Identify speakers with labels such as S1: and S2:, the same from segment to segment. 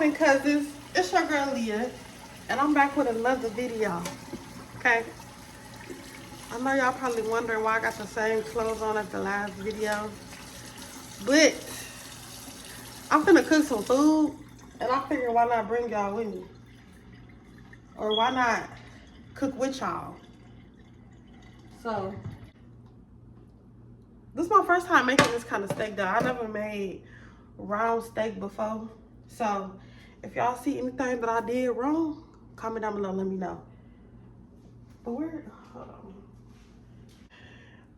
S1: morning, cousins. It's your girl Leah, and I'm back with another video. Okay, I know y'all probably wondering why I got the same clothes on as the last video, but I'm finna cook some food, and I figured why not bring y'all with me, or why not cook with y'all. So this is my first time making this kind of steak though. I never made round steak before. So if y'all see anything that I did wrong, comment down below, let me know. But hold on.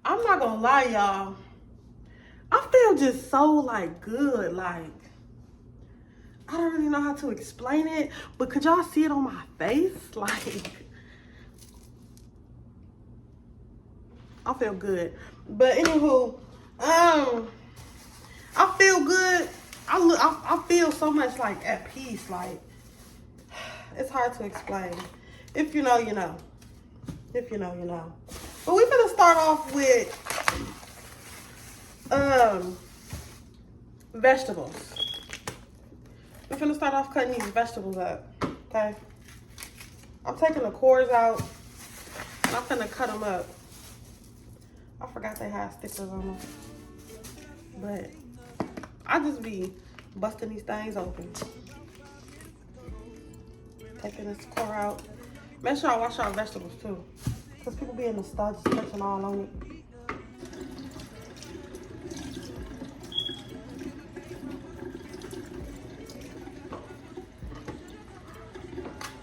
S1: I'm not gonna lie, y'all. I feel just so like good. Like, I don't really know how to explain it, but could y'all see it on my face? Like, I feel good. But anywho, I feel good. I feel so much like at peace. Like, it's hard to explain. If you know, you know. If you know, you know. But we're gonna start off with vegetables. We're gonna start off cutting these vegetables up. Okay. I'm taking the cores out and I'm gonna cut them up. I forgot they had stickers on them. But I just be busting these things open. Taking this core out. Make sure I wash our vegetables too. Because people be in the store just touching all on it.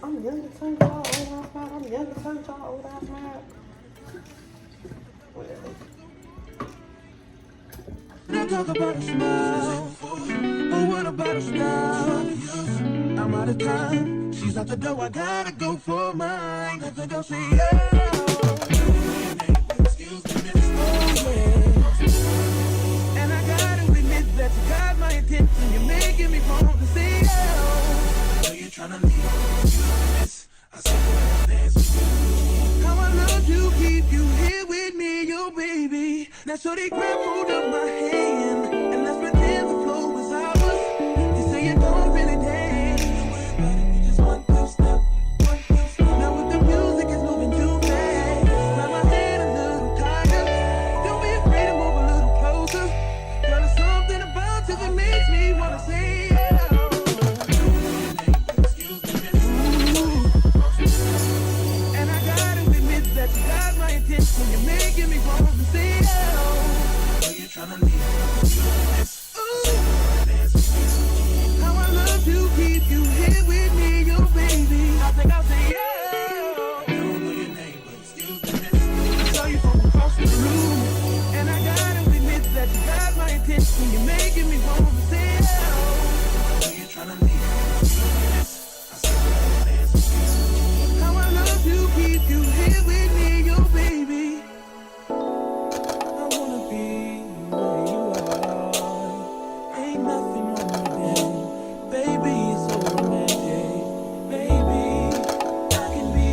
S1: I'm young to turn y'all old ass mad. I'm young to turn y'all old ass mad.
S2: Now talk about a smile. Oh, what about a smile? I'm out of time. She's out the door. I gotta go for mine. Got to go say yeah. Excuse me, miss. Oh, yeah. And I gotta admit that you got my attention. You're making me want to say yeah. I know you're trying to leave. Excuse me, miss. I said I dance with you. How I love you, keep you here with me, yo, baby. Now, so they grab hold of my hand, and let's pretend the flow was ours. You say you don't really dance. Don't worry about it, we just one, two step. Now, with the music is moving too fast, grab my hand a little tighter. Don't be afraid to move a little closer. Girl, there's something about you that makes me wanna say yeah. Excuse me, miss. And I gotta admit that you got my attention. You're making me want to say yeah. Tryna leave this. How I love you, keep you here with me, yo, baby. I think I'll say yeah. I don't know your name, but excuse me, miss. I saw you from across the room, and I gotta admit that you got my attention. You're making me want to say yeah. I know you're tryna leave this. I said I'll dance with you. How I love you, keep you here with me, yo, baby. I wanna be where you are. Ain't nothing wrong with that. Baby, it's so romantic. Baby, I can be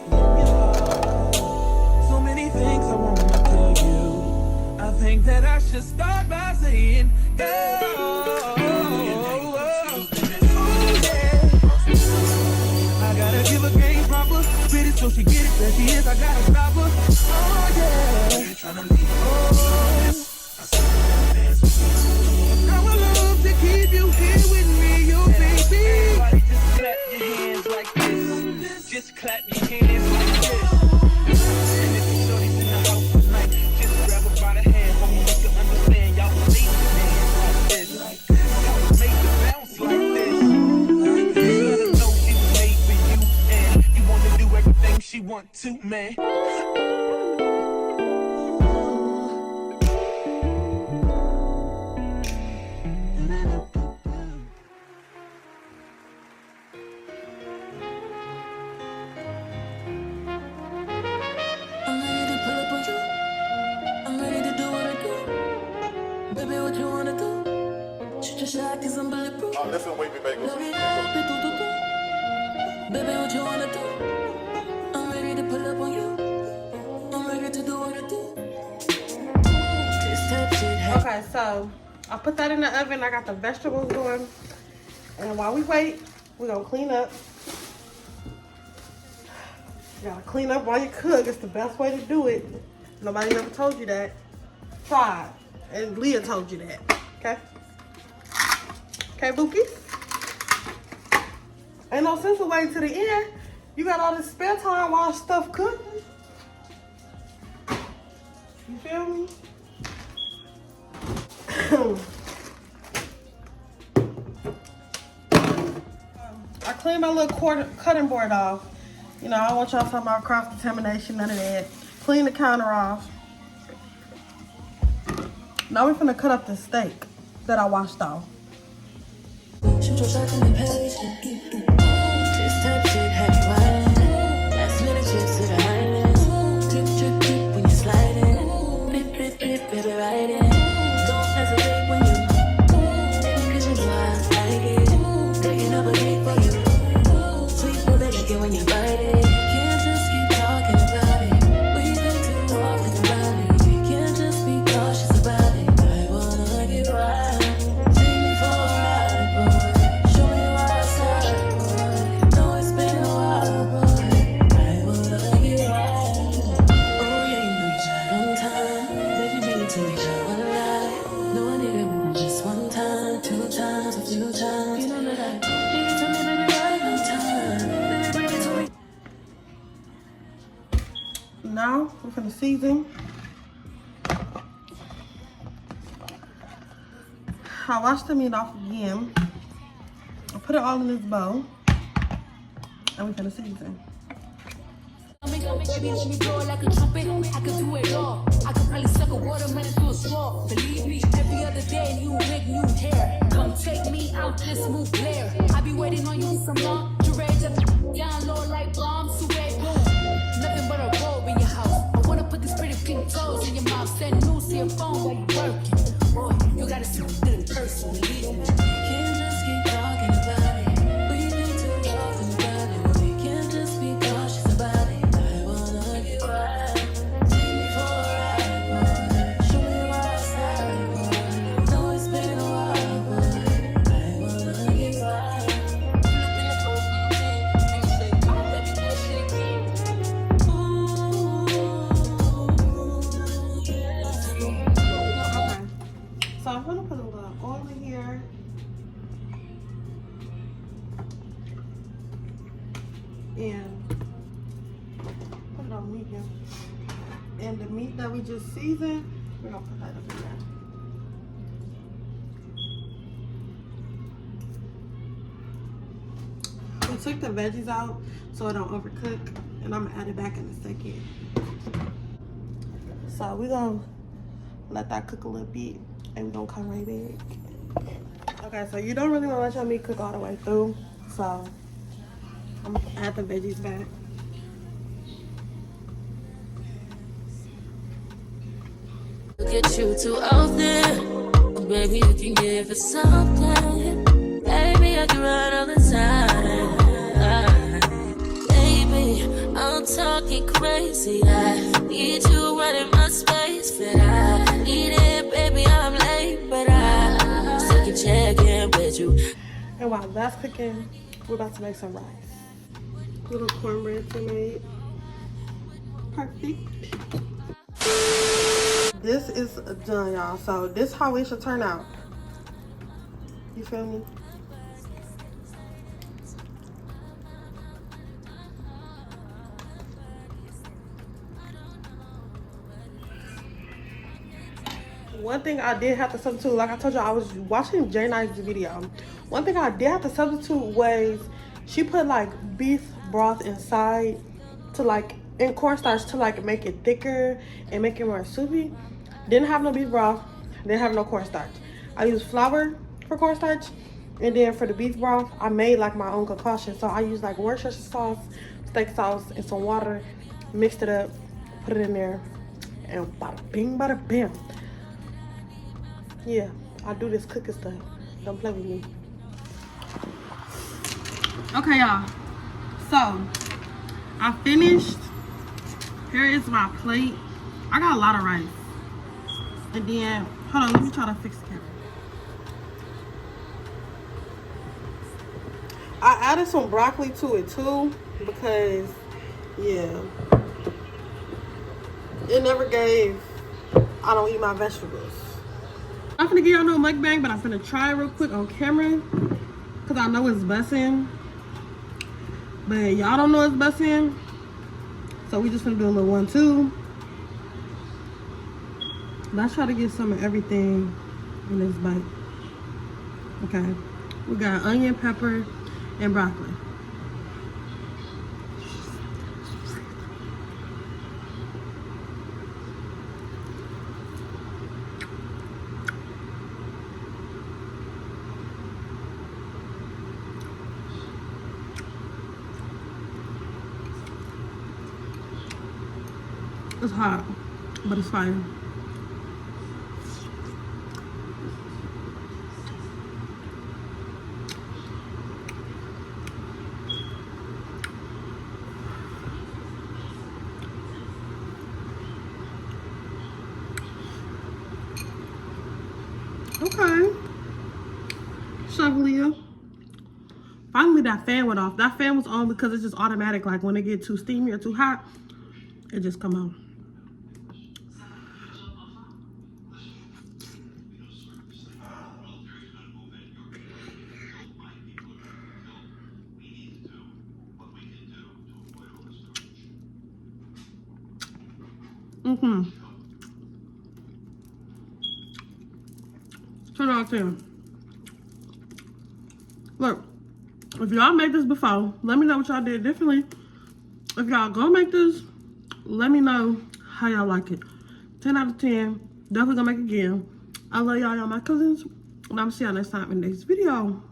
S2: in your heart. So many things I wanna tell you. I think that I should start by saying, yeah. I gotta give her game proper. Spit it so she get it. There she is, I gotta stop her. Oh yeah. You're tryna leave. Oh. How I love to keep you here with me, you baby. Everybody just clap your hands like this. Just clap your hands like this. And if you shorty's in the house tonight, just grab her by the hand. Homie, you can understand. Y'all can leave your hands like this. Y'all can make it bounce like this. Just let her know it's made for you. And you wanna do everything she want to, man.
S3: Listen, wavy bagels.
S2: Baby, what you wanna do? I'm ready to pull up on you. I'm ready to do what I do.
S1: Okay, so I put that in the oven. I got the vegetables going. And while we wait, we're gonna clean up. You gotta clean up while you cook. It's the best way to do it. Nobody ever told you that. Try it. And Leah told you that. Okay? Okay, Bookies? Ain't no sense of waiting to the end. You got all this spare time while stuff cooking. You feel me? I cleaned my little cutting board off. You know, I don't want y'all talking about cross-contamination, none of that. Clean the counter off. Now we're finna cut up the steak that I washed off.
S4: Shoot your shot in the page. This type shit have you wildin'. Last minute trips to the highlands. Drip, drip, drip when you sliding. Rip, rip, rip, baby, ride it. Don't hesitate when you. Cause you know I like it. Taking up a cake for you. Sweet for the liquor when you bite it. Can't just keep talking about it. We been too often about it. Can't just be cautious about it. I wanna get wild. Take me for a ride, boy. Show me why outside, boy. Know it's been a while, boy. I wanna get wild. Oh yeah, you know you tried one time. Baby, bring it to me, try one lie. No, I need it more than just one time, 2 times, a few times. You know that I need it to me, baby, right on time. Baby, bring it to me.
S1: Now we're finna season. I washed the meat off again. I put it all in this bowl. And we're finna season.
S5: Baby, let me blow it like a trumpet. I could do it all. I could probably suck a watermelon through a straw. Believe me, every other day new wig, new hair. Come take me out this smooth glare. I be waiting on you some long. To rage up down low like bombs to red boom. Nothing but a robe in your house. I wanna put these pretty pink toes in your mouth. Send news to your phone while you working. Boy, you gotta see it in person. Believe me.
S4: Can't just keep talking about it. We been too often about it. We can't just be cautious about it. I wanna get wild. Take me for a ride, boy. Show me why outside, boy. Know it's been a while, boy. I wanna get wild.
S1: Okay. So I'm gonna put a little oil in here. And put it on medium. And the meat that we just seasoned, we're gonna put that up in there. We took the veggies out so it don't overcook, and I'm gonna add it back in a second. So we're gonna let that cook a little bit, and we're gonna come right back. Okay, so you don't really wanna let your meat cook all the way through, so I'm gonna add the veggies back.
S4: Look at you too often. Baby, you can give it something. Baby, I can run all the time. Baby, I'm talking crazy. I need you running my space, but I need it, baby. I'm late, but I still can check in with you.
S1: And while that's cooking, we're about to make some rice. Little cornbread to make. Perfect. This is done, y'all. So this is how it should turn out. You feel me? One thing I did have to substitute, like I told you, I was watching J Knight's video. One thing I did have to substitute was she put like beef broth inside to like, in cornstarch to like make it thicker and make it more soupy. Didn't have no beef broth, didn't have no cornstarch. I used flour for cornstarch, and then for the beef broth, I made like my own concoction. So I used like Worcestershire sauce, steak sauce, and some water, mixed it up, put it in there, and bada bing, bada bam. Yeah, I do this cooking stuff. Don't play with me. Okay, y'all. So, I finished. Here is my plate. I got a lot of rice. And then, hold on, let me try to fix the camera. I added some broccoli to it too because, yeah, it never gave I don't eat my vegetables. I'm finna give y'all no mukbang, but I'm finna try it real quick on camera because I know it's bussin'. But y'all don't know it's bussin'. So we just finna do a little 1-2. Let's try to get some of everything in this bite. Okay. We got onion, pepper, and broccoli. It's hot, but it's fire. Okay. Chef Leah. Finally that fan went off. That fan was on because it's just automatic. Like when it get too steamy or too hot, it just come on. Mm-hmm. 10 out of 10. Look, if y'all made this before, let me know what y'all did differently. If y'all gonna make this, let me know how y'all like it. 10 out of 10. Definitely gonna make it again. I love y'all, y'all my cousins. And I'm gonna see y'all next time in the next video.